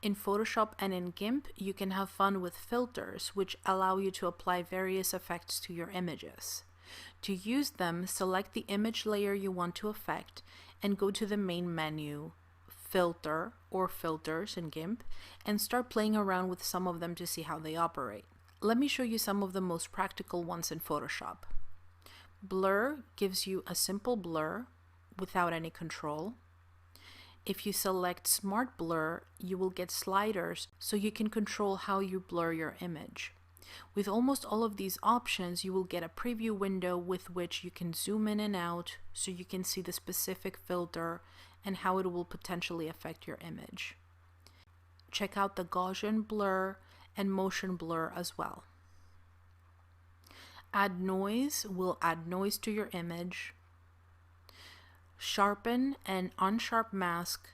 In Photoshop and in GIMP, you can have fun with filters, which allow you to apply various effects to your images. To use them, select the image layer you want to affect and go to the main menu, Filter or Filters in GIMP, and start playing around with some of them to see how they operate. Let me show you some of the most practical ones in Photoshop. Blur gives you a simple blur without any control. If you select Smart Blur, you will get sliders so you can control how you blur your image. With almost all of these options, you will get a preview window with which you can zoom in and out so you can see the specific filter and how it will potentially affect your image. Check out the Gaussian blur and motion blur as well. Add noise will add noise to your image. Sharpen and unsharp mask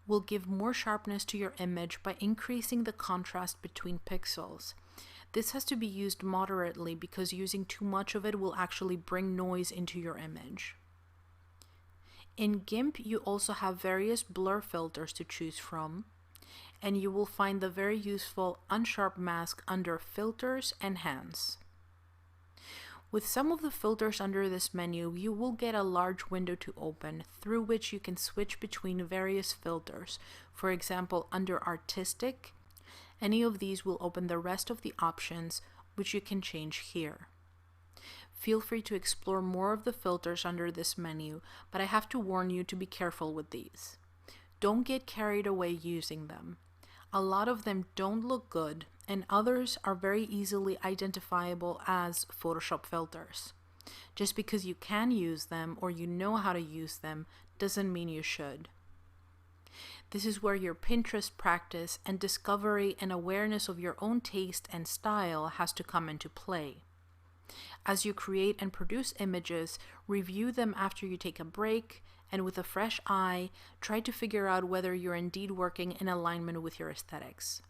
will give more sharpness to your image by increasing the contrast between pixels. This has to be used moderately because using too much of it will actually bring noise into your image. In GIMP, you also have various blur filters to choose from, and you will find the very useful unsharp mask under Filters, Enhance. With some of the filters under this menu, you will get a large window to open through which you can switch between various filters. For example, under Artistic, any of these will open the rest of the options, which you can change here. Feel free to explore more of the filters under this menu, but I have to warn you to be careful with these. Don't get carried away using them. A lot of them don't look good, and others are very easily identifiable as Photoshop filters. Just because you can use them or you know how to use them doesn't mean you should. This is where your Pinterest practice and discovery and awareness of your own taste and style has to come into play. As you create and produce images, review them after you take a break, and with a fresh eye, try to figure out whether you're indeed working in alignment with your aesthetics.